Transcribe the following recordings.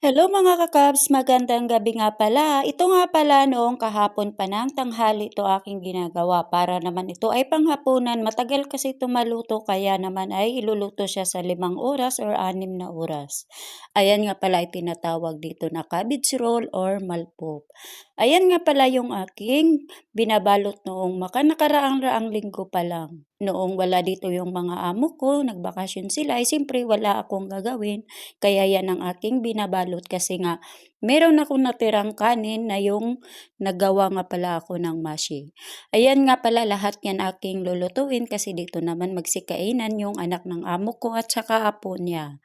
Hello mga kakabs, magandang gabi nga pala. Ito nga pala noong kahapon pa ng tanghali ito aking ginagawa para naman ito ay panghapunan. Matagal kasi ito maluto kaya naman ay iluluto siya sa 5 oras or 6 na oras. Ayan nga pala ay tinatawag dito na cabbage roll or malpop. Ayan nga pala yung aking binabalot noong nakaraang linggo pa lang. Noong wala dito yung mga amo ko, nagbakasyon sila, ay siyempre wala akong gagawin. Kaya yan ang aking binabalot kasi nga meron akong natirang kanin na yung nagawa nga pala ako ng mashi. Ayan nga pala lahat yan aking lulutuin kasi dito naman magsikainan yung anak ng amo ko at saka apo niya.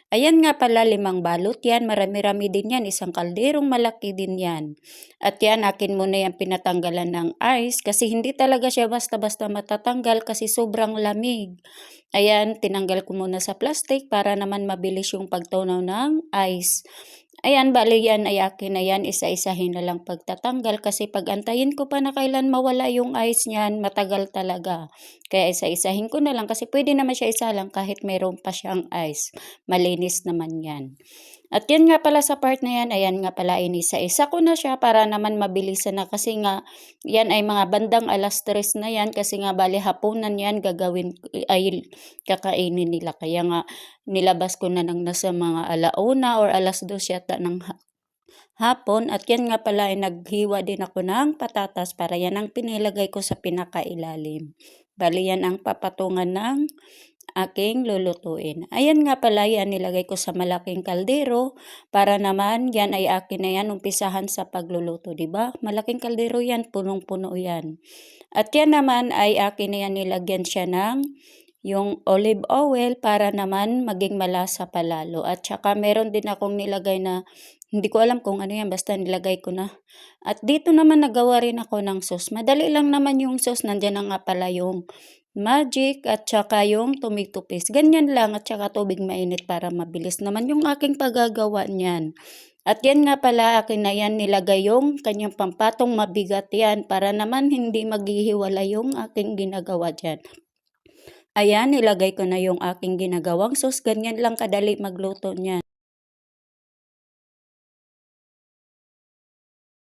Ayan nga pala 5 balot yan, marami-rami din yan, isang kalderong malaki din yan. At yan akin muna yung pinatanggalan ng ice kasi hindi talaga siya basta-basta matatanggal kasi sobrang lamig. Ayan, tinanggal ko muna sa plastic para naman mabilis yung pagtunaw ng ice. Ayan, bali yan ay akin na yan, isa-isahin na lang pagtatanggal kasi pag antayin ko pa na kailan mawala yung ice niyan, matagal talaga. Kaya isa-isahin ko na lang kasi pwede naman siya isa lang kahit meron pa siyang ice. Malinis naman yan. At yan nga pala sa part na yan, ayan nga pala inisa-isa ko na siya para naman mabilisan na kasi nga yan ay mga bandang 3:00 na yan kasi nga bali hapunan yan gagawin ay kakainin nila. Kaya nga nilabas ko na ng nasa mga 1:00 or 2:00 yata ng hapon at yan nga pala ay naghiwa din ako ng patatas para yan ang pinilagay ko sa pinakailalim. Bali yan ang papatungan ng aking lulutuin. Ayan nga pala yan nilagay ko sa malaking kaldero para naman yan ay akin na yan umpisahan sa pagluluto, di ba? Malaking kaldero yan, punong-puno yan. At yan naman ay akin na yan nilagyan siya ng yung olive oil para naman maging malasa palalo. At saka meron din akong nilagay na hindi ko alam kung ano yan, basta nilagay ko na. At dito naman nagawa rin ako ng sauce. Madali lang naman yung sauce, nandyan na nga pala yung magic at saka yung tomato paste. Ganyan lang at saka tubig mainit para mabilis naman yung aking paggagawa niyan. At yan nga pala akin na yan nilagay yung kanyang pampatong mabigat yan para naman hindi maghihiwala yung aking ginagawa dyan. Ayan, nilagay ko na yung aking ginagawang sauce. Ganyan lang kadali magluto niyan.